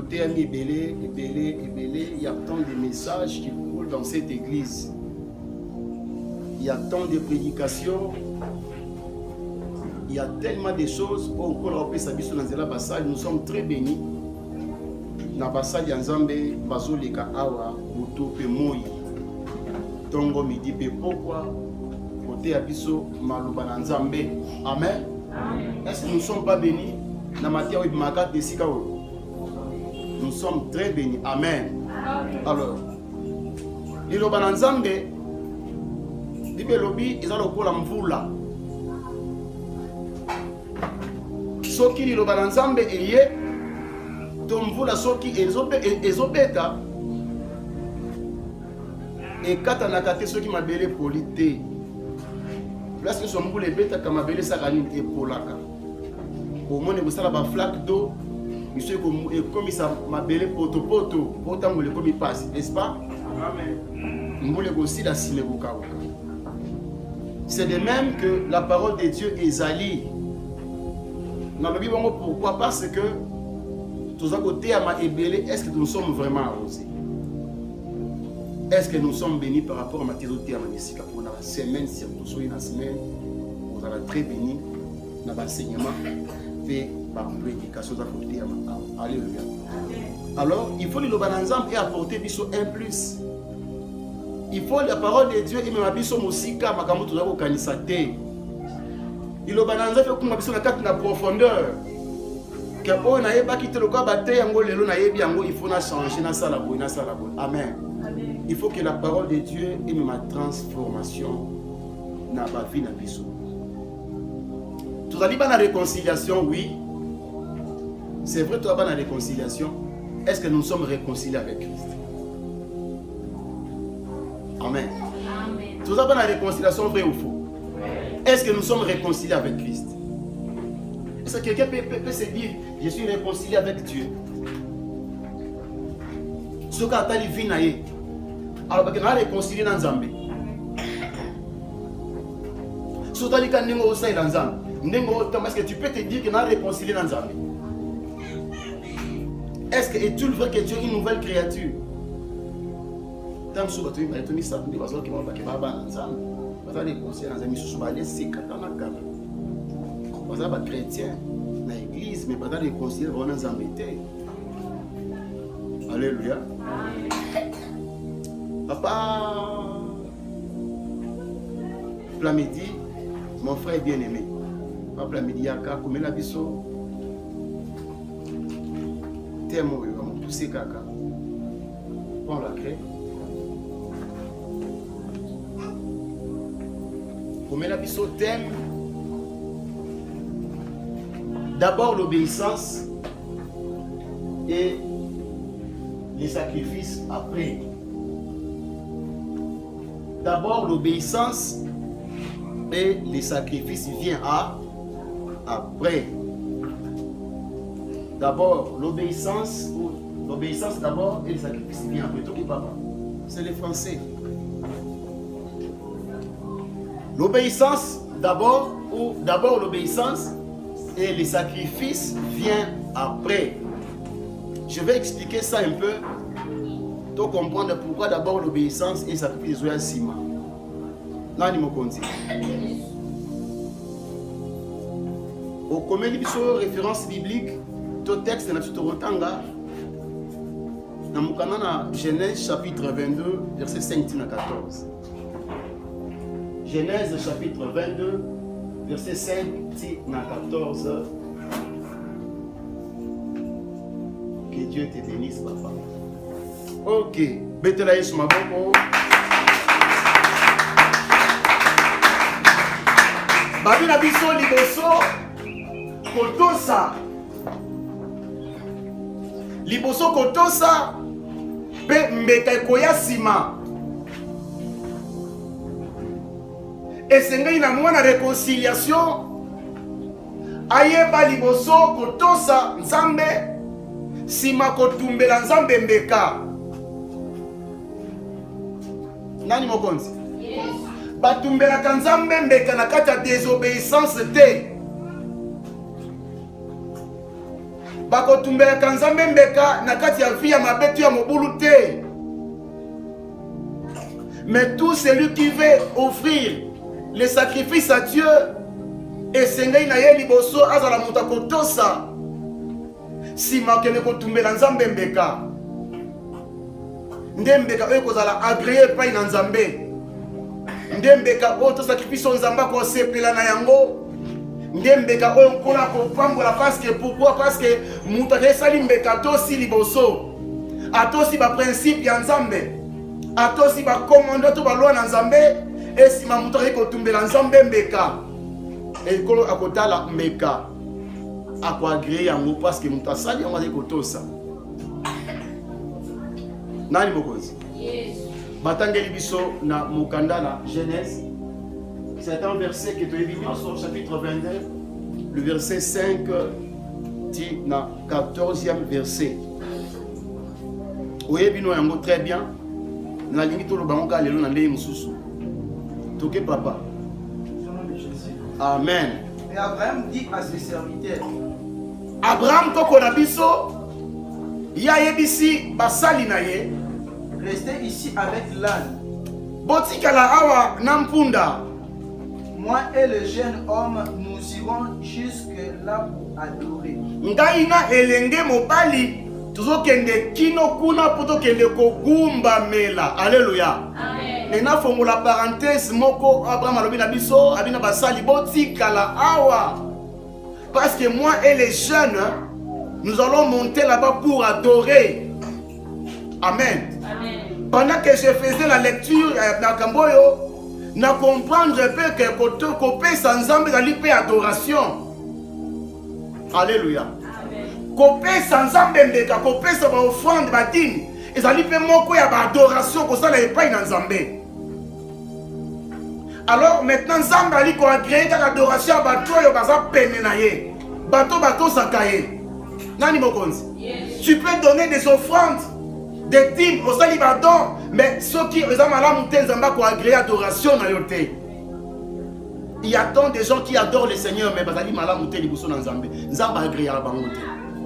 côté ami Ebélé, il y a tant de messages qui coulent dans cette église. Il y a tant de prédications. Il y a tellement de choses. Nous sommes très bénis. Na basali Nzambe bazoleka awa moto pe moi. Tongo midi pe pourquoi côté abiso maloba na Nzambe. Amen. Est-ce que nous ne sommes pas bénis? Nous sommes très bénis. Amen. Alors, il y a Nzambe, Libelobi, ils ont le la mvula. Soki il y a Nzambe et tomvula soki ezobeta et katanakate soki mabele polité. Là, nous sommes pour les bêtes comme mabele saranine et polaka. Au moins, vous savez, la flaque d'eau, monsieur, comme ça m'a belé poto, autant vous le comme il passe, n'est-ce pas? Amen. Vous voulez aussi la ciné. C'est de même que la parole de Dieu est alliée. Pourquoi? Parce que tous à côté à ma ébélé, est-ce que nous sommes vraiment arrosés? Est-ce que nous sommes bénis par rapport à ma théorie à ma nessica pour la semaine, si vous soyez dans la semaine, vous allez très bénis dans l'enseignement. Par prédication à côté. Alléluia. Alors, il faut le ensemble et apporter un plus. Il faut la parole de Dieu et même abisso musika makamu tuza ko kanisa te. Il le bananza fait comme abisso na kati na profondeur. Que on na yeba kite le ko bate yango lelo na yebi yango il faut na changer na sala boy na sala boy. Amen. Il faut que la parole de Dieu et même ma transformation na ba vie na biso. Tout à l'heure, la réconciliation, oui. C'est vrai, tout à l'heure, la réconciliation. Est-ce que nous sommes réconciliés avec Christ? Amen. Tout à l'heure, la réconciliation, vrai ou faux? Est-ce que nous sommes réconciliés avec Christ? Est-ce que quelqu'un peut se dire, je suis réconcilié avec Dieu? Ce qu'on a dit, vie, alors, on a réconcilié dans Zambé. Ce qu'on a dit, on a dans Zambé. Est-ce que tu peux te dire que nous avons réconcilié dans Zambé? Est-ce que est-il vrai que Dieu est une nouvelle créature? Tant que tu as mis ça, tu vas voir que tu vas dans Zambé. Tu vas réconcilier dans Zambé. Tu vas laisser tu vas être chrétien dans l'église, mais tu vas réconcilier dans Zambé. Alléluia. Papa Plamidi, mon frère bien-aimé. Papa Midiaka, comme la biso, tellement il va me pousser caca. Prends la craie. Comme la biso t'aime. D'abord l'obéissance et les sacrifices après. D'abord l'obéissance et les sacrifices viennent après. D'abord l'obéissance d'abord et les sacrifices viennent après. Toi qui papa, c'est les Français. L'obéissance d'abord ou d'abord l'obéissance et les sacrifices viennent après. Je vais expliquer ça un peu pour comprendre pourquoi d'abord l'obéissance et les sacrifices sont ainsi. Là, il me continue. Au commun de référence biblique, tout texte na tutorotanga na mukana Genèse chapitre 22 verset 5 à 14. Genèse chapitre 22 verset 5 à 14. Que Dieu te bénisse, papa. Ok, Betela Yesu maboko. Babina biso liboso kotosa. Liboso kotosa pe mbeka koya sima. Esengai na mwana réconciliation. Ayeba liboso kotosa nzambe sima kotumbela nzambe mbeka. Nani mokonzi? Yes. Batumbela kanzambe mbeka na kati ya désobéissance te. bakotumbelaka nzambe mbeka na kati ya vie ya mabetu ya mobulu te. Mais tout celui qui veut offrir le sacrifice à Dieu esengai na ye liboso azala moto akotosa nsima akende kotumbela nzambe mbeka. Nde mbeka oyo kozala agreye epai na nzambe. Nde mbeka oyo tosacrifice oyo nzambe akosepela na yango. Nde mbeka oyo mpona kopambola parceke pourquoi? Parce que moto esali mbeka atosi liboso, atosi baprincipe ya nzambe, atosi bakomando to balwa na nzambe. Esima moto akei kotumbela nzambe mbeka, ekolo akotala mbeka akoagreye yango parce que moto asali yango akei kotosa. Nani mokonzi? Batangeli biso na mokanda na Genèse. C'est un verset qui est évident sur le chapitre 22, le verset 5, dit na 14e verset. Oyebino yango très bien. Na lingi to lo bango lelo na ndeye mususu. Toke papa. Amen. Et Abraham dit à ses serviteurs. Abraham toko na biso ya yebisi basali na ye. Restez ici avec l'âne. Botikala awa na mpunda. Moi et le jeune homme, nous irons jusque là pour adorer. Ngai na elenge mobali tuzokende kino kuna po tokende kogumba mela. Alléluia. Amen. Nena fongola parenthèse moko Abraham alobi na biso abina basali botikala awa. Parce que moi et les jeunes nous allons monter là-bas pour adorer. Amen. Amen. Pendant que je faisais la lecture na Kamboyo, na comprendre peu que kopé sans nzambe zali pe adoration. Alléluia. Amen. Kopé sans nzambe mbeka kopé sa ba offrande ba dîme ezali pe moko ya ba adoration ko sala epai na nzambe. Alors maintenant nzambe ali ko agréer ta adoration ba toyo baza pene na ye. Bato sakaye. Nani mokonzi? Yes. Tu peux donner des offrandes, des dîmes au salibadon, mais ceux qui ont agréé adoration na yote. Il y a tant de gens qui adorent le Seigneur, mais bazali malamu te liboso na nzambe. Nzambe agréé la bangote.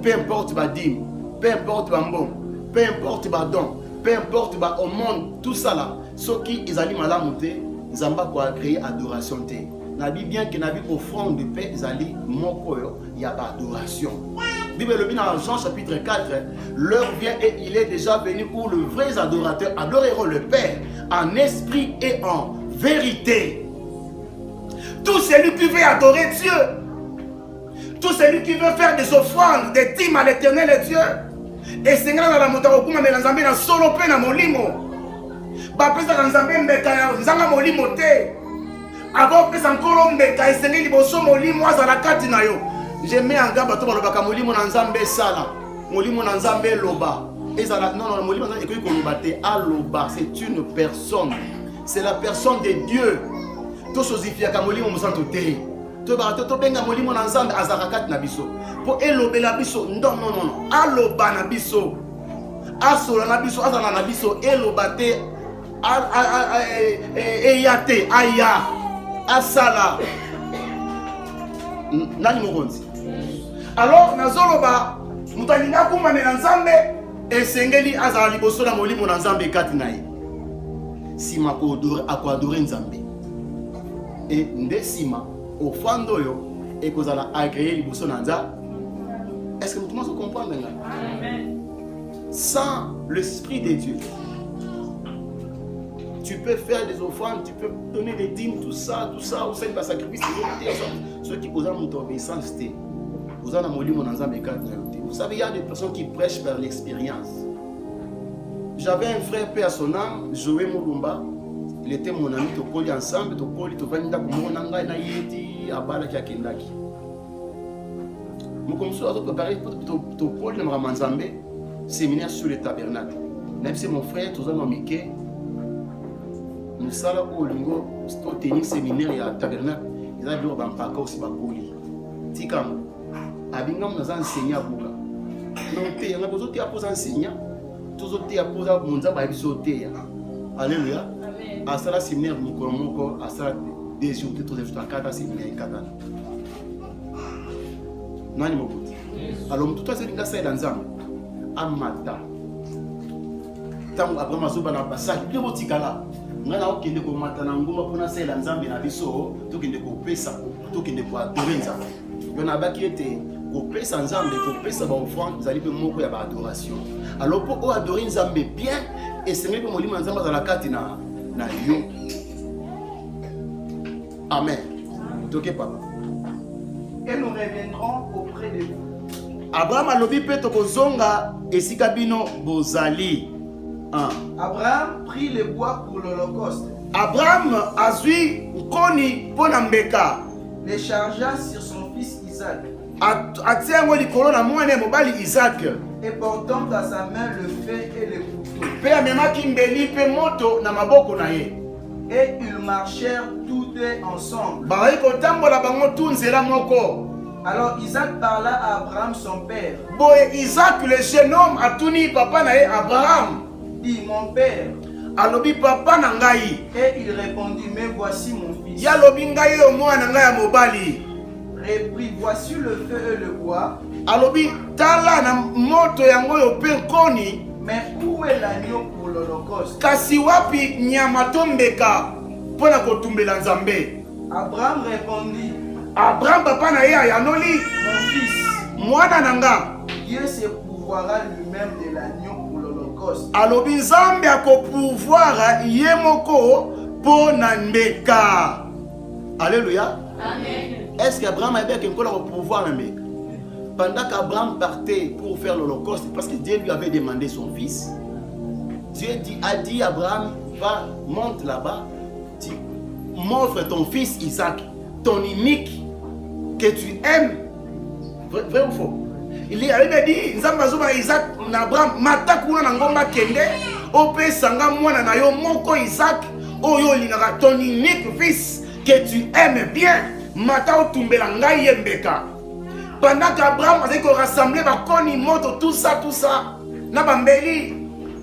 Peu importe ba dîme, peu importe ba mbon, peu importe ba don, peu importe ba au monde, tout ça là, ceux qui ezali malamu te, nzambe ko agréé adoration te. Nabi bien que nabi offrande de paix ezali moko yo ya ba adoration. Bible le dit dans Jean chapitre 4, l'heure vient et il est déjà venu où les vrais adorateurs adoreront le Père en esprit et en vérité. Tout celui qui veut adorer Dieu, tout celui qui veut faire des offrandes, des dîmes à l'Éternel et Dieu, et c'est grâce à la montagne où mais l'ensemble na solo pe na molimo. Ba pesa l'ensemble mbeka ya nzanga molimo te. Avant pesa nkolo mbeka esengeli liboso molimo azala kati na yo. Je mets en garde bato balobaka molimo na nzambe sala, molimo na nzambe loba. Ezala non molimo na ekoki koloba te aloba, c'est une personne. C'est la personne de Dieu. To sosifiaka molimo musanto te. To ba to benga molimo na nzambe azaka kati na biso. Po elobela biso non. Aloba na biso. Asola na biso azala na biso eloba te eyate aya asala. Nani mokonzi? Alors nazoloba mutalinga kumamela nzambe esengeli azala liboso na molimo na nzambe kati na ye. Sima ko adorer nzambe. Et nde sima offrande oyo ekozala agréé liboso na nzambe. Est-ce que tout le monde comprend maintenant? Amen. Sans l'esprit de Dieu, tu peux faire des offrandes, tu peux donner des dîmes, tout ça, au sein de sacrifice. Ceux qui posent mon obéissance, vous savez, il y a des personnes qui prêchent par l'expérience. J'avais un frère, paix à son âme, Joé Moulumba. Il était mon ami, Tokoli ensemble, Tokoli, Tovanida, Monanga, Nayeti, Abala, Kakendaki. Nous commençons à préparer Tokoli, Namamanzambe, séminaire sur le tabernacle. Même si mon frère, Tozano Mike, nous sommes au lingo, c'est un séminaire et un tabernacle. Ils ont un parcours aussi bakoli. Tikam, abingam nous enseignons à Bouga. Donc, il y a besoin de enseigner. Tous autres qui posent mon zaba bisoté. Alléluia. À ça, séminaire, nous commençons à ça des jours, tous les jours, à 4 séminaires et 4 ans. Nani Mokuti. Alors tout ça c'est dans nzambe amata tango Abraham azoba na basaki bien botikala ngana okende ko mata na ngomba pona sela nzambe na biso tokende ko pesa tokende ko adorer nzambe yona baki ete ko pesa nzambe ko pesa ba offrande zali pe moko ya ba adoration. Alors pour adorer nzambe bien et c'est même molimo nzambe za la kati na yo. Amen. Toke papa. Et nous reviendrons auprès de vous. Abraham alobi pe tokozonga esika bino bozali. Abraham prit le bois pour l'holocauste. Abraham azui nkoni pona mbeka. Le chargea sur son fils Isaac. Atiango likolo na mwana mobali Isaac. Et portant à sa main le feu et le couteau. Pe amemaki mbeli pe moto na maboko na ye. Et ils marchèrent tous deux ensemble. Bayi kotambola bango tu nzela moko. Alors Isaac parla à Abraham son père. Boye Isaac le jeune homme atuni papa na ye Abraham. Dit mon père. Alobi papa na ngai. Et il répondit mais voici mon fils. Ya lobi ngai yo mwana ngai ya mobali. Reprit voici le feu et le bois. Alobi tala na moto yango yo pe nkoni. Mais où est l'agneau pour l'holocauste? Kasi wapi nyama tombeka pona kotumbela nzambe. Abraham répondit. Abraham papa na ye ayanoli. Mon fils. Mwana nanga. Dieu se pourvoira lui-même de l'agneau pour l'holocauste. Alobi nzambe akopouvoir ye moko pona mbeka. Alléluia. Amen. Est-ce qu'Abraham avait quelque chose pour pouvoir le mbeka? Pendant qu'Abraham partait pour faire l'holocauste, parce que Dieu lui avait demandé son fils, Dieu a dit à Abraham, va, monte là-bas, m'offre ton fils Isaac, ton unique, que tu aimes. Vrai ou faux? Il avait dit, Isaac, Abraham, matakuna na ngomba kende, ope sanga mwana na yo moko Isaac, oyo linaka ton unique fils, que tu aimes bien, mata otumbela ngai yembeka. Pendant qu'Abraham a rassemblé bakoni moto tout ça na bambeli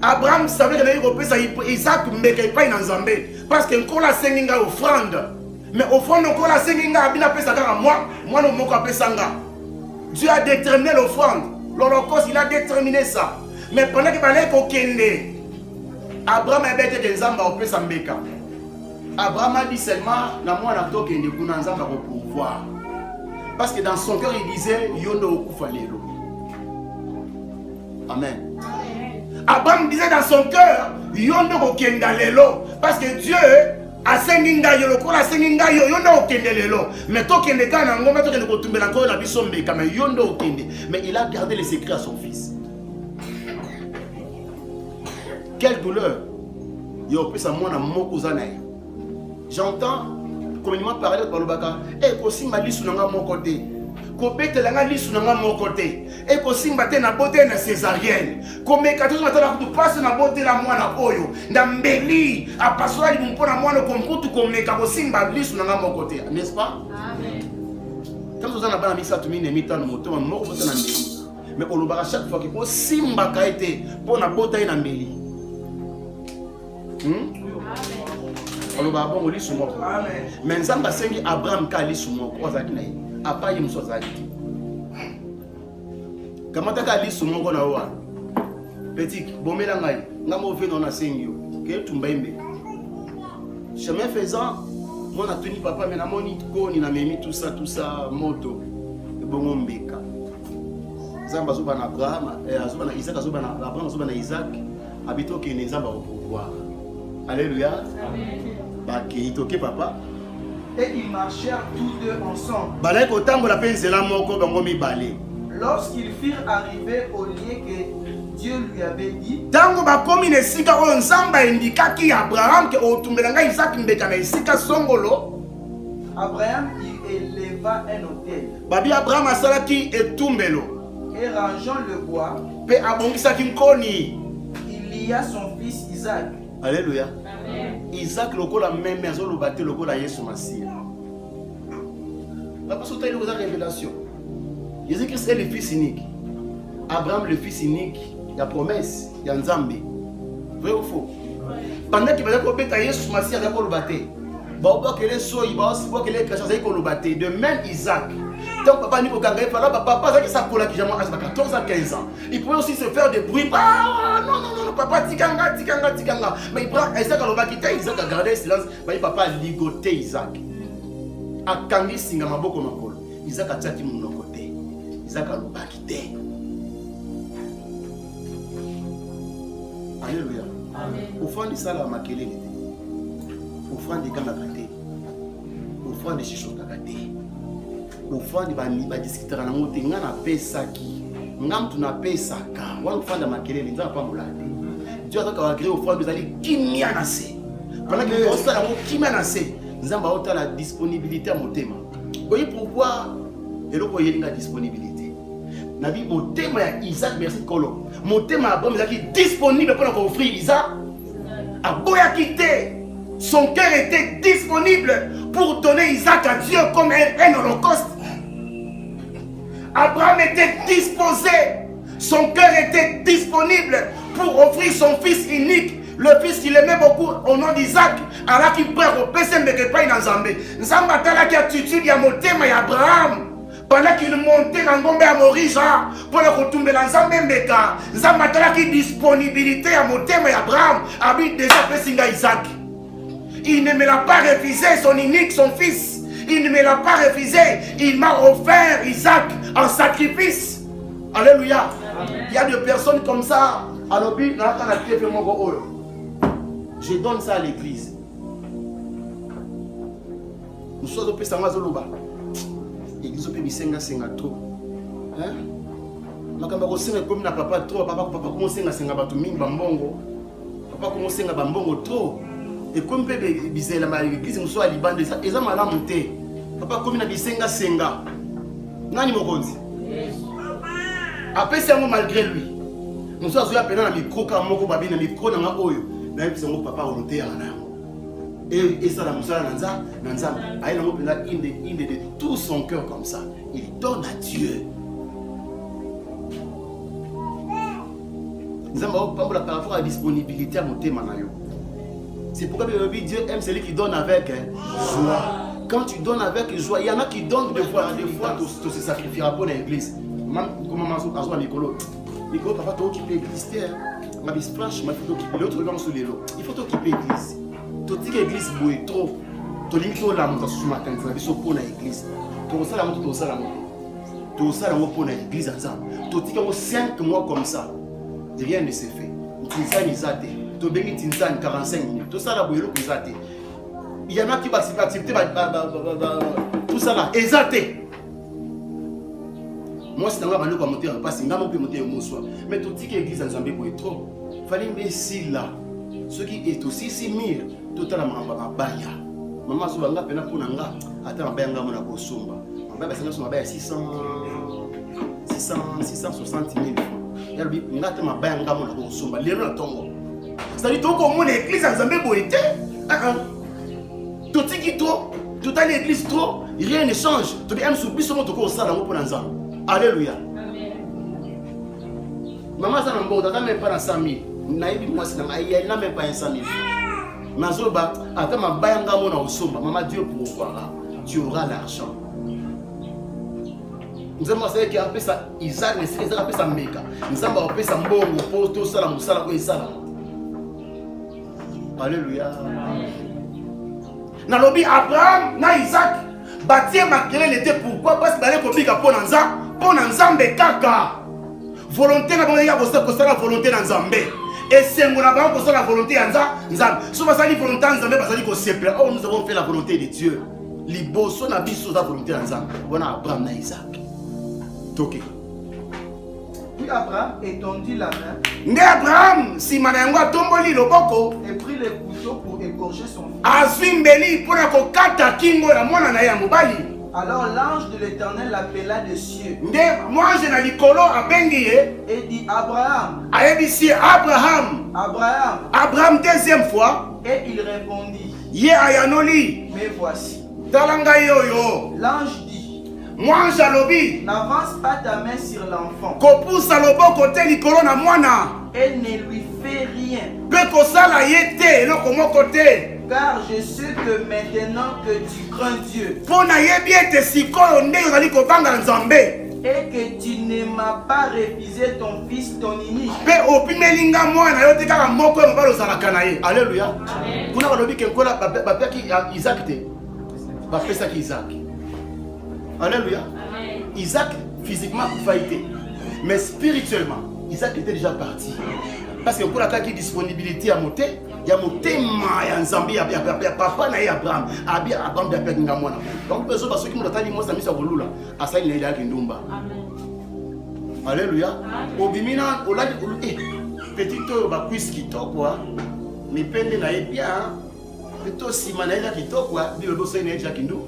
Abraham savait que l'Europe ça Isaac mbeka pas dans Zambé parce que encore la senginga offrande mais offrande encore la senginga abina pesa kaka moi no moko apesanga. Dieu a déterminé l'offrande, l'holocauste il a déterminé ça mais pendant que balé ko kende Abraham a été que Nzamba opesa mbeka. Abraham a dit seulement na moi na to kende kuna Nzamba ko pouvoir. Parce que dans son cœur, il disait Yondo Okufalelo. Amen. Abraham disait dans son cœur Yondo Okendalelo. Parce que Dieu a senginga yolo kola senginga yondo okendelelo. Mais to kende kana ngoma to kende kotumbela ko na bisombe kama yondo okende. Mais il a gardé les secrets à son fils. Quelle douleur. Yo pesa mwana moko zanaye. J'entends communément parler par le baka et kosimba lisu nanga mon côté kobetela nga lisu nanga mon côté et kosimba te na beauté na césarienne komeka to matala ku passe na beauté la mwana oyo ndambeli apasola limpona mwana komkutu komeka kosimba lisu nanga mon côté, n'est-ce pas? Amen. Quand vous en avez bana misa tumine mitano moto moko bote na mbeli mais olobaka chaque fois que kosimba ka été pona beauté na mbeli. Amen. Mais Nzamba sengi Abraham ka lisu moko azaki na ye apa ye muso azaki kamata ka lisu moko na wa petit bomela ngai ngamo ve na sengi yo ke tumba imbe chemin faisant mon a tenu papa mais na moni koni na memi tout ça moto e bongo mbeka Nzamba zo bana Abraham azoba na Isaac azoba na Abraham azoba na Isaac habito ke Nzamba au pouvoir. Alléluia. Amen. Papa. Et ils marchèrent tous deux ensemble. Lorsqu'ils firent arriver au lieu que Dieu lui avait dit, Abraham y éleva un autel. Et rangeant le bois, il lia son fils Isaac. Alléluia. Isaac lokola même maison le bâti lokola Yesu Masia. La personne a une révélation. Jésus-Christ est le fils unique. Abraham le fils unique. Il y a promesse, il y a Nzambe. Vrai ou faux? Pendant qu'il va dire Yesu Masia il va le bâti. Bah que les soins, il va aussi voir que les chrétiens ils le bâti. De même Isaac. Tant papa Nico Kangaï, papa, ça qui s'appelle qui jamais à 14 à 15 ans. Il pouvait aussi se faire des bruits. Ah, non, papa, tikanga. Mais il prend Isaac à l'obakité, Isaac a gardé silence. Mais papa a ligoté Isaac. A Kangi Singama Boko Makolo. Isaac a tchati mon côté. Isaac a l'obakité. Alléluia. Au fond de ça, la maquille, au fond de Kanakate, au fond de Chichokakate. Au fond de Baniba discuter à la montée, on a payé ça qui, on a payé ça car, on a fait de maquiller, les gens pas moulade. Dieu a créé au fond de aller qui m'y a nassé. Pendant que nous sommes là, qui m'a nassé, nous avons la disponibilité à mon thème. Vous voyez pourquoi? Et là, vous voyez la disponibilité. Nabi, mon thème est Isaac, merci Kolo. Mon thème est Abraham, Isaac est disponible pour offrir Isaac. Aboya quitté. Son cœur était disponible pour donner Isaac à Dieu comme un holocauste. Abraham était disposé, son cœur était disponible pour offrir son fils unique, le fils qu'il aimait beaucoup au nom d'Isaac, alors qu'il perd au PCM de Kepaï dans Zambé. Nzamba tala qui attitude ya motema ya Abraham. Pendant qu'il montait dans Gombe à Morija, pour le retomber dans Zambé Mbeka. Nzamba tala qui disponibilité à motema ya Abraham, habite déjà Pessinga Isaac. Il ne me l'a pas refusé, son unique, son fils. Il ne me l'a pas refusé. Il m'a offert Isaac en sacrifice. Alléluia. Amen. Il y a des personnes comme ça. Je donne ça à l'église. Nous sommes au Pessama Zoloba. L'église au Pébisenga Senga trop. Hein? Makamba Kosenga comme na papa trop. Papa commence à senga batu mingi bambongo. Papa commence à bambongo trop. Et comme bébé bizela ma l'église nous soit libande ça eza malamu te papa comme na bisenga senga nani mokonzi après c'est malgré lui nous sommes à peine na micro ka moko babi na micro na nga oyo na yebisa ngo papa volonté ya na et ça la musala nanza ayi na ngopela inde de tout son cœur comme ça il donne à Dieu. Nous avons pas par rapport à la disponibilité à monter manayo. C'est pourquoi Dieu aime celui qui donne avec joie. Quand tu donnes avec joie, il y en a qui donnent des fois tu se sacrifieras pour l'église. Comment Mazo Nicolo, papa, tu occupes l'église. Ma bis franche, ma fille t'occuper l'autre gang sur les lots. Il faut t'occuper l'église. Tu dis que l'église bouille trop. Tu limite la montre ce matin, tu vas biso pour l'église. Tu ça la montre, tu ça la montre. Tu ça la montre pour l'église ensemble. Tu dis que 5 mois comme ça, rien ne s'est fait. Tu sais les athées. Tu bénis Tinzan 45 minutes. Tout ça là, il y en a qui vont accepter tout ça là, exalté. Moi, c'est un gars qui va monter en passe, il va monter au soir. Mais tout ce qui est église en Zambie, il trop. Il fallait me ici là. Ce qui est aussi si mire, tout à la baya. Maman, si vous avez un peu de temps, attends, on va aller à Bosomba. On va aller à 660 000 francs. Il y a un peu de Bosomba. C'est-à-dire que l'église en Zambie boité. Tout ce qui est trop, tout à l'église trop, rien ne change. Tu peux même souper sur notre corps ça dans pour l'ensemble. Alléluia. Maman ça n'a pas même pas 100 000. Naïbi moi c'est il n'a même pas 100 000. Mazoba attends ma bayanga mona osomba. Maman Dieu pourvoira. Tu auras l'argent. Nous avons fait qu'il y a appelé ça Isaac, mais c'est appelé ça Meka. Nous avons appelé ça Mbongo pour tout ça la musala ko isala. Alléluia. Nalobi Abraham na Isaac bâtir makelele était pourquoi parce que balé kobika pour Nzambe kaka. Volonté na bango ya kosa la volonté na Nzambe. Et c'est mon abandon pour la volonté de Nzambe. Souvent ça dit volonté de Nzambe parce que c'est oh nous avons fait la volonté de Dieu. Liboso na biso la volonté de Nzambe. On a Abraham na Isaac. Toké. Puis Abraham étendit la main. Né Abraham si manangwa tomboli loboko et prit le couteau pour égorger son fils. Azimbeli pour kokata kingo la mwana na ya mobali. Alors l'ange de l'Éternel l'appela des cieux. Moi je na likolo abengi et dit Abraham. Aebisi Abraham. Abraham deuxième fois. Et il répondit. Ye ayanoli. Mais voici. Talanga yoyo. L'ange dit. Moi jalobi. N'avance pas ta main sur l'enfant. Kopusa loboko te likolo na mwana. Et ne lui fait rien. Pe kosala yete eloko moko te. car je sais que maintenant que tu crains Dieu et que tu ne m'as pas refusé ton fils, ton unique. Alléluia. Kuna balobi ke kola bapeki Isaac te. Bapesa ki Isaac. Alléluia. Isaac physiquement faillité, mais spirituellement Isaac était déjà parti. Parce que pour la disponibilité à monter, il y a monté en Zambie, papa na Abraham, Abraham de pek ngamona. Donc besoin parce que mutata ni mosa misa bolula, asa ni ila kindumba. Amen. Alléluia. Obimina oladi petito ba quiz kitoko, mi pende na bien, plutôt si manaila kitoko, bilo do sai na ja kindu.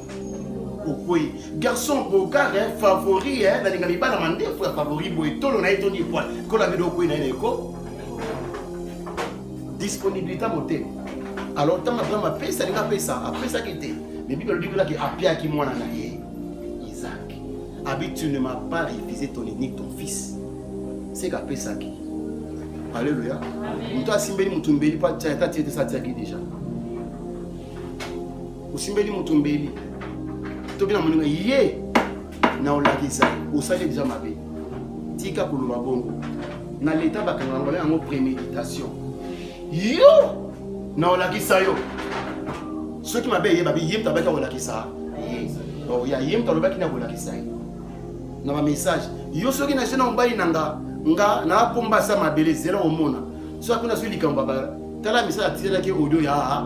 Oui, garçon bogar favori dans les gamiba la mande favori boitolo na etoni poil. Ko la medo ko ina eko. Disponibilité moté. Alors tant Abraham a pesa linga pesa après ça qui était. Mais Bible dit que là qui apia qui mwana na ye Isaac. Abi tu ne m'as pas refusé ton unique ton fils. C'est qu'a pesa qui. Alléluia. Amen. Toi simbeli mutumbeli pas tata tiete ça tiaki déjà. Usimbeli mutumbeli. Tobina moninga yé na olakisa osali déjà mabe. Tika kuluba bongo. Na l'état bakanga ngole en préméditation. Yo na olakisa yo ceux qui m'abe yeba bi yem tabaka olakisa oh ya yem talobaki na olakisa na ba message yo ceux qui na chena mbali nanga nga na pomba sa mabele zela omona so akuna so likambo ba tala message tira ke audio ya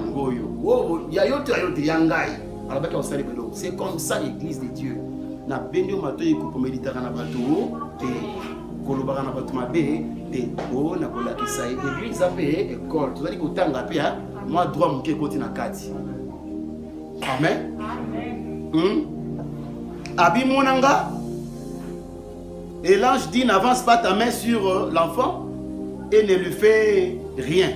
ngoyo oh ya yote ya ngai alobaki osali belo c'est comme ça l'église de Dieu na bendio matoyi ko méditer na bato te kolobaka na bato mabe te o na kolakisa église ape école tozali kotanga pe moi droit moke koti na kati amen abi monanga et l'ange dit n'avance pas ta main sur l'enfant et ne lui fais rien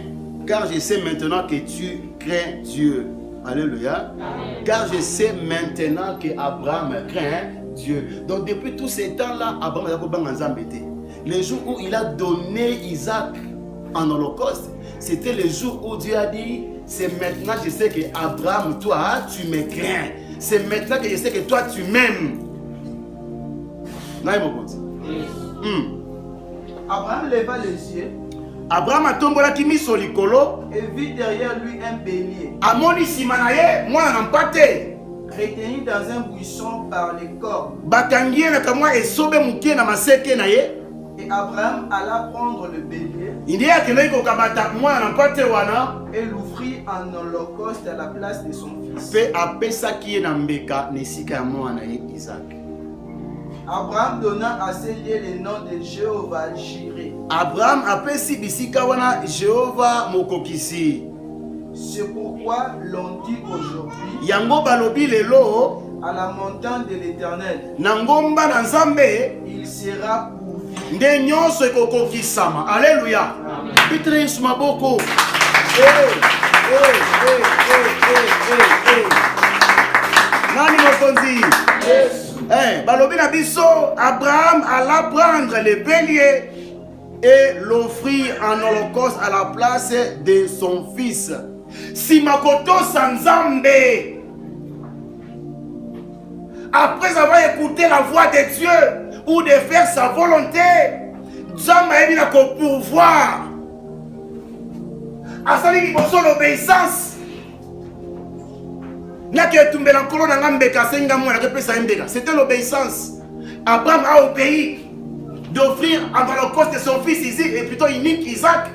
car je sais maintenant que tu crains Dieu. Alléluia. Amen. Car je sais maintenant que Abraham craint Dieu. Donc depuis tous ces temps-là, Abraham a beaucoup d'embêtés. Le jour où il a donné Isaac en holocauste, c'était le jour où Dieu a dit, c'est maintenant que je sais que Abraham, toi, tu me crains. C'est maintenant que je sais que toi, tu m'aimes. Abraham leva les yeux. Abraham a tombola kimi solikolo et vit derrière lui un bélier. Amoni simanaye, moi n'empate. Retenu dans un buisson par les cornes. Bakangiye na kamwa esobe mukie na maseke na ye. Et Abraham alla prendre le bélier. Il dit que l'œil kokabata moi n'empate wana et l'offrit en holocauste à la place de son fils. Pe apesa ki na mbeka nesika ya mwana ye Isaac. Abraham donna à ces lieux le nom de Jéhovah Jireh. Abraham apesi bisika wana Jéhovah mokokisi. C'est pourquoi l'on dit aujourd'hui yango balobi lelo à la montagne de l'Éternel. Nangomba na Nzambe il sera pourvu. Nde nyonso ekokokisama. Alléluia. Pitre Yesu maboko. Nani mokonzi? Balobi na biso Abraham alla prendre le bélier et l'offrir en holocauste à la place de son fils. Si makoto sanzambe, après avoir écouté la voix de Dieu ou de faire sa volonté, Dieu m'a dit qu'on pouvoir. Asali ni boso l'obéissance. C'était l'obéissance. Abraham a obéi d'offrir en holocauste de son fils Isaac et plutôt unique Isaac.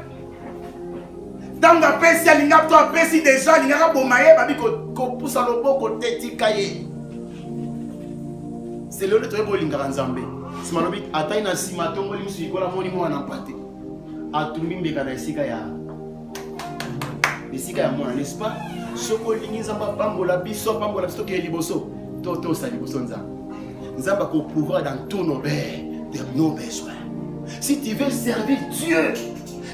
Dans la paix, si elle n'a pas apprécié déjà, il n'y a pas de moyen pour pousser le beau côté de Kaye. C'est le lieu où il y a un Zambé. Si je dis, attends, il y a un simaton, il y a un moniment en empathé. Atumbi mbekana isika ya n'est-ce pas? Soko lingi zamba pambola biso ke liboso. Toto sa liboso nzamba. Nzamba ko pouvoir dans tous nos besoins. Si tu veux servir Dieu,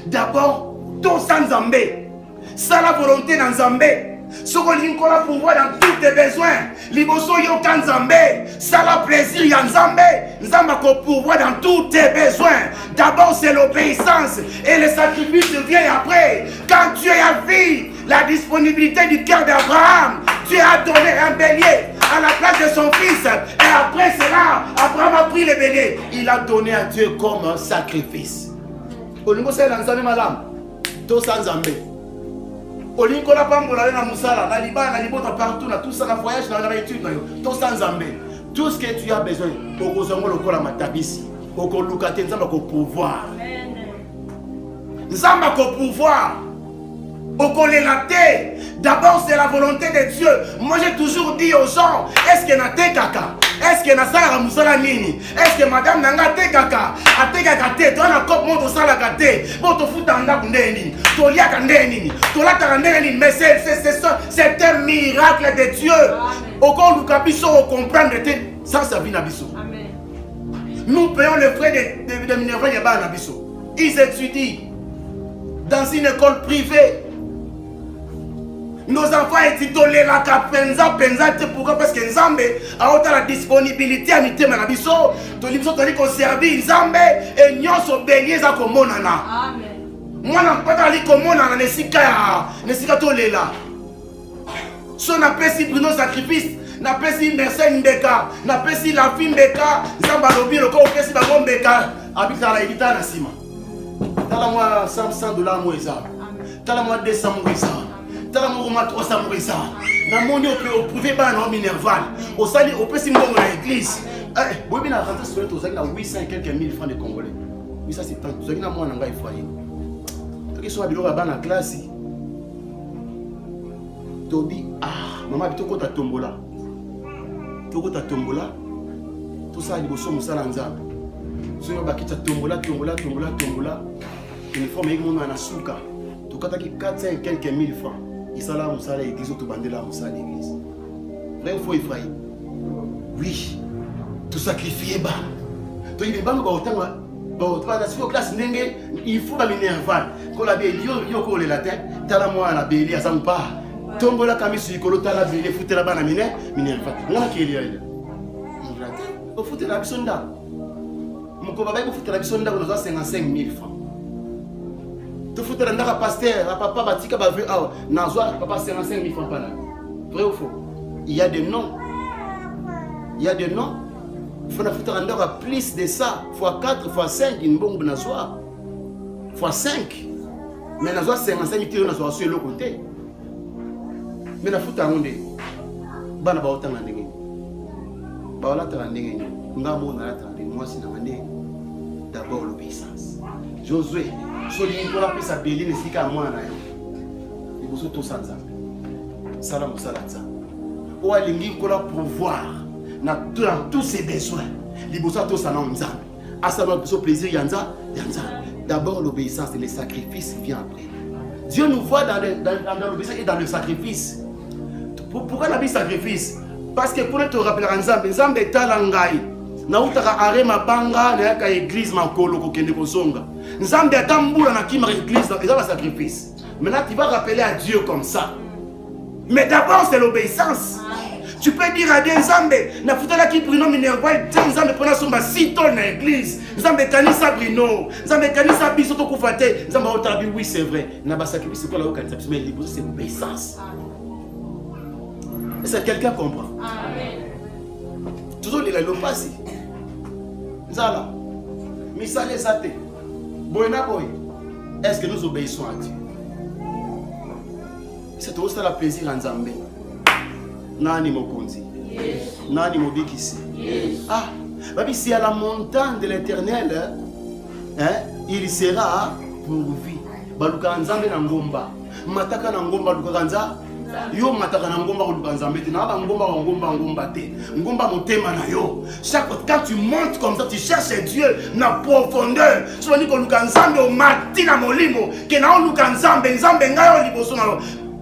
d'abord ton sans Nzambé. Ça la volonté dans Nzambé. Soko lingi ko la pouvoir dans tous tes besoins. Liboso yo kan Nzambé. Ça la plaisir ya Nzambé. Nzamba ko pouvoir dans tous tes besoins. D'abord c'est l'obéissance et le sacrifice vient après. Quand Dieu a vu La disponibilité du cœur d'Abraham. Dieu a donné un bélier à la place de son fils. Et après cela, Abraham a pris le bélier. Il a donné à Dieu comme un sacrifice. Au niveau de l'ensemble, madame, tout sans zambé. Au niveau de la pambola, na musala, na liba, na libota partout, na tout ça, na voyage, na étude, tout sans zambé. Tout ce que tu as besoin, au Kozongo, le Kola Matabisi, au Kolukate, nous avons pouvoir. Nous avons pouvoir. Au Kolelate. D'abord, c'est la volonté de Dieu. Moi, j'ai toujours dit aux gens, est-ce que na te kaka? Est-ce que na sala musala nini? Est-ce que madame nanga te kaka? A te kaka te, toi na kop moto sala kate. Bon, to futa anda kundeni. To lia kandeni. To la kandeni. Mais c'est un miracle de Dieu. Au Koluka biso, au comprendre ça, ça vient à biso. Nous payons les frais de Minerva Yaba Nabiso. Ils étudient dans une école privée. Nos enfants étudient la penza, pourquoi? Parce que Nzambe a la disponibilité à l'ité Manabiso. Tolibso toli qu'on servit Nzambe et nyonso bélier za komonana. Amen. Moi n'a pas tali komonana nesika tolela. So na pesi Bruno sacrifice. Na pesi Mercé Mbeka, na pesi la fille Mbeka, Nzamba lobi loko pesi ba Mbeka, habita la edita na sima. Tala moi $100 mo eza. Tala moi 200 mo eza. Tala moi 300 mo eza. Na moni au privé ba na Minerval. Au sali au pesi mbongo na église. Eh, bobi na rentrer sur le na 800 et quelques mille francs de Congolais. Oui ça c'est tant. Tozaki na moi na ngai foyer. Toki so biloko ba na classe. Tobi maman bitoko ta tombola. Toko ta tombola, tout ça liboso musala nzambe. So yo bakita tombola. Uniforme yek mona na suka. Tokata ki 400 et quelques mille francs. Isala musala église to bandela musala église. Vrai ou faux Ephraïm? Oui. Tout sacrifier ba. To yebe ba ba otanga ba otwa na sio classe ndenge il faut la Minerval. Ko la be yo ko le latin, tala moi na beli asampa. Tombola kamisu ikolo tala bele futela bana Minerva. Ngana kili ya ile. Ngata. Au futela bisonda. Moko baba ko futela bisonda ko 55 000 francs. To futela ndaka pasteur, papa batika ba vu awa. Nazwa papa 55 000 francs pana. Vrai ou faux? Il y a des noms. Il y a des noms. Il faut futela ndaka plus de ça, fois 4 fois 5 une bombe nazwa. Fois 5. Mais nazwa 55 000 nazwa sur le côté. Mais la futa ngonde bana ba otanga ndenge ba wala tanga ndenge ngambo na tanga moi si na mane d'abord l'obéissance. Josué soli pour la pesa beline sika mwana yo iboso to sanza salam salatza o alingi ko la pouvoir na tous ses besoins liboso to sana nzambe asala biso plaisir yanza d'abord l'obéissance et le sacrifice vient après. Dieu nous voit dans l'obéissance et dans le sacrifice. Pourquoi la vie sacrifice? Parce que pour te rappeler Nzambe est talangai. Na utaka arema banga na yaka église makolo ko kende ko zonga. Nzambe atambula na kima église et ça va sacrifice. Maintenant tu vas rappeler à Dieu comme ça. Mais d'abord c'est l'obéissance. Tu peux dire à Dieu Nzambe na futala ki Bruno Minerva Nzambe pona somba 6 tonnes na église. Nzambe kanisa Bruno, Nzambe kanisa biso to kufate. Nzambe otabi oui c'est vrai. Na ba sacrifice quoi la okanisa mais c'est l'obéissance. Est-ce que quelqu'un comprend? Amen. Toujours les le passé. Nzala. Misale zate. Boyna boy. Est-ce que nous obéissons à Dieu? C'est aussi la plaisir en Nzambe. Nani mokonzi? Yes. Nani mobikisi? Yes. Ah, babi si à la montagne de l'Éternel, hein, il sera pourvu. Baluka Nzambe na ngomba. Mataka na ngomba luka nza. Yo mataka na ngomba luka Nzambe te na ba ngomba te. Ngomba motema na yo. Chaque fois quand tu montes comme ça, tu cherches Dieu na profondeur. So ni ko luka Nzambe o matina molimo, ke na luka Nzambe ngayo liboso na yo.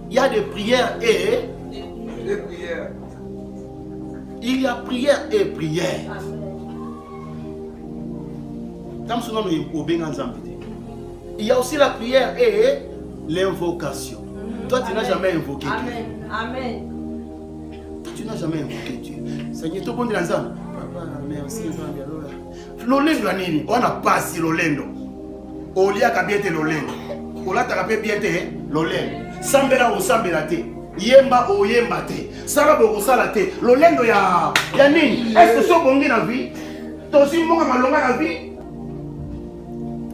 Il y a des prières et des prières. Il y a prière et prière. Il y a aussi la prière et l'invocation. Toi, tu n'as jamais invoqué Dieu. Amen. Toi, tu n'as jamais invoqué Dieu. Seigneur, tu bon ensemble. Papa, merci. Lolendo nini? On n'a pas si lolendo. Olia ka bien te lolendo. Ola ta ka bien te lolendo. sambela osambela te, yemba oyemba te, sala bokosala te, lolendo ya nini? Est-ce que so bongi na vie? Tosi monga malonga na vie?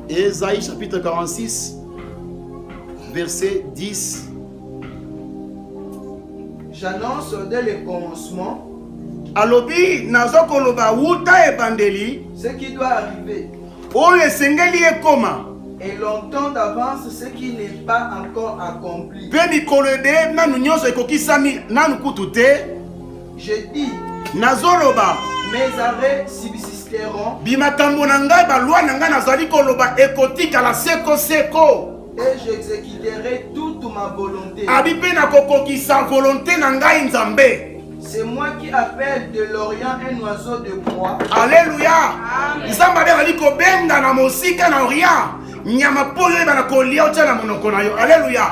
Ésaïe chapitre 46 verset 10. J'annonce dès le commencement Alobi nazokoloba wuta ebandeli ce qui doit arriver, oyo esengeli ekoma et longtemps d'avance ce qui n'est pas encore accompli. mpe mikolo ebele nanu nyonso ekokisami nanu kutu te. Je dis, Nazoloba mes arrêts subsisteront bimakambo na ngai balwa na ngai nazali koloba ekotikala seko seko. et j'exécuterai toute ma volonté. Abi mpe nakokokisa volonté na ngai nzambe. C'est moi qui appelle de l'Orient un oiseau de proie. Alléluia. Nzambe azali kobenga na mosika na Orient nyama poyo ebana kolia otia na monoko na yo. Alléluia.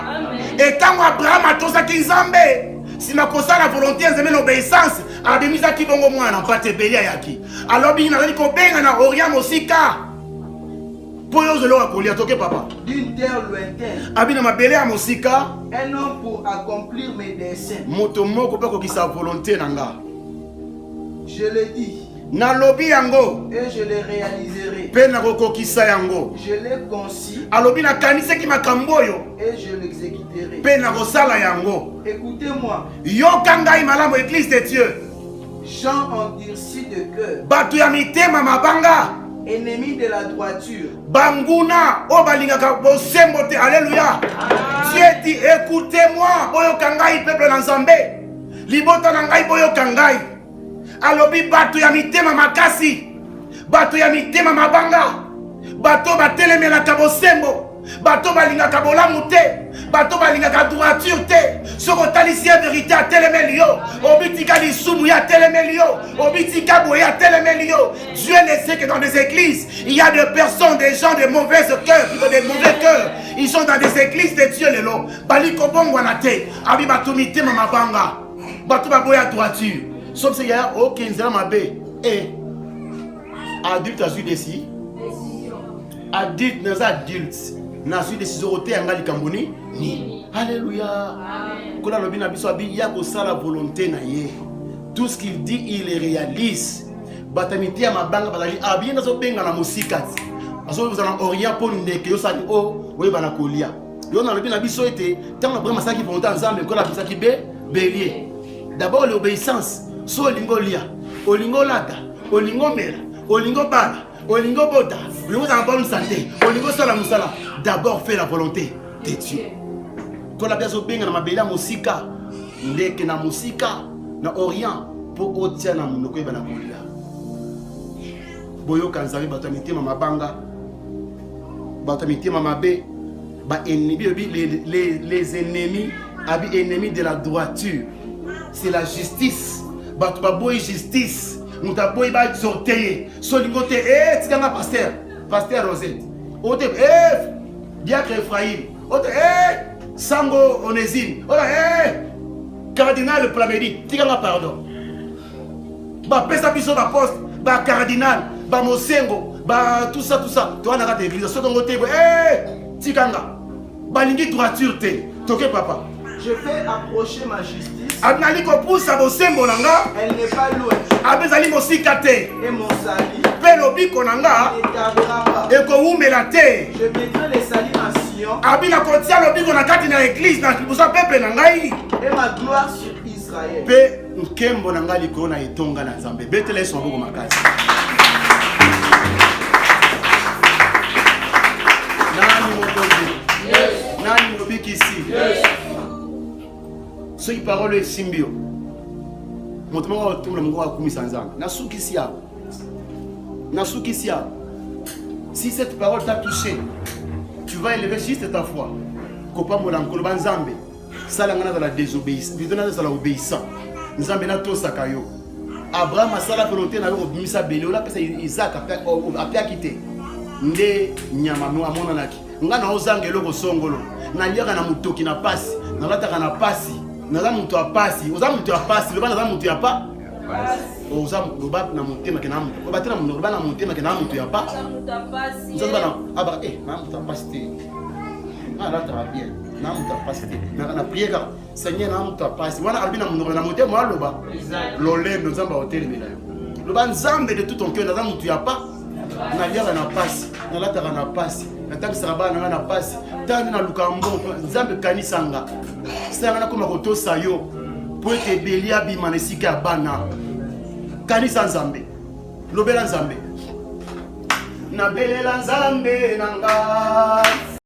Etango Abraham atosaki nzambe sima kosala volonté nzambe na obéissance abimisaki bongo mwana mpate belia yaki. Alobi nazali kobenga na Orient mosika poyo zelo akolia toke papa. D'une terre lointaine. Abina mabele ya mosika. Un homme pour accomplir mes desseins. Moto moko pe kokisa volonté nanga. Je le dis. Nalobi yango. Et je le réaliserai. Pe na kokisa yango. Je l'ai conçu. Alobi na kanise ki makambo yo. Et je l'exécuterai. Pe na kosala yango. Écoutez-moi. Yoka ngai malamu église de Dieu. Jean endurci de cœur. Batu ya mitema mabanga. Ennemi de la droiture. Banguna o balingaka bosembo te. Alléluia. Dieu dit écoutez-moi boyoka ngai peuple na Nzambe. Libota na ngai boyoka ngai. Alobi batu ya mitema makasi. Batu ya mitema mabanga. Bato batelemelaka bosembo. Bato balingaka bolamu te. Bato balingaka droiture te. Soko talisi ya vérité a telemeli yo. Obitika lisumu ya telemeli yo. Obitika boye a telemeli yo. Dieu ne sait que dans des églises, il y a des personnes, des gens de mauvais cœurs, des mauvais cœurs. Ils sont dans des églises de Dieu lelo. Baliko bongwana te. Abi batu mitema mabanga. Bato baboye a droiture. Sauf qu'il y a aucun zéro mabé. Et adulte a su décider. Adulte n'est adulte. Na su décision ote angali kamboni ni. Alléluia. Kola lobina biso abi ya ko sala volonté na ye. Tout ce qu'il dit il le réalise. Batamiti ya mabanga bazali abi na so benga na musika. Aso vous en orient pour ndeke yo sali o we bana kolia. Yo na lobina biso ete tant na brema saki volonté ensemble kola bisaki be bélier. D'abord l'obéissance. So olingo lia, olingo lata, olingo mela, olingo bala, olingo bota, olingo dans la bonne santé, olingo sala musala. D'abord fais la volonté de Dieu. Quand la personne benga na mabela musika, ndeke na musika na Orient pour otia na munoko eba na kolia. Boyo kanzari batamité mama banga, batamité mama be, ba ennemi les ennemis, abi ennemis de la droiture. C'est la justice. Batu baboy justice. Muta boy ba exhorter. Solingote tikanga pasteur Rosette. Ote diacre Ephraim. Ote Sango Onésime. Ote cardinal Plamedi. Tikanga pardon. Ba pesa biso ba poste, ba cardinal, ba Mosengo, ba tout ça. Toi na ka église. Solingote tikanga. Ba lingi droiture te. Toke papa. Je fais approcher ma justice. Elle n'est pas loin. Et mon sali ne tardera pas. Je mettrai les salis en Sion. Et ma gloire sur Israël. Ce qui parole est symbio. Montre-moi tout le monde a commis sans âme. Si cette parole t'a touché, tu vas élever juste ta foi. Kopa molanko banzambe. Salangana dans la désobéissance. Tu donnes dans l'obéissance. Nzambe na to sakayo. Abraham a sala volonté na yo bimisa bele ola pesa Isaac a quitté. Nde nyama no amona naki. Ngana ozangelo ko songolo. Na liaka na mutoki na pasi. Na lataka na pasi. Naza mutu apasi, oza mutu apasi, loba naza mutu yapa. Oza loba na mutema ke na mutu. Oba tena loba na mutema ke na mutu yapa. Oza loba na aba na mutu apasi te. Ah là ça va bien. na muta passe na prière Seigneur na muta passe wana albina munoko na moté moi loba lolendo nzamba hotel melayo loba nzambe de tout ton cœur na mutu ya pas na liaka na passe na lataka na passe na takisaka bana na passe tani na lukambo nzambe kanisanga sanga na koma kotosa yo po ete belia bima na esika ya bana kanisa nzambe lobela nzambe na belela nzambe nanga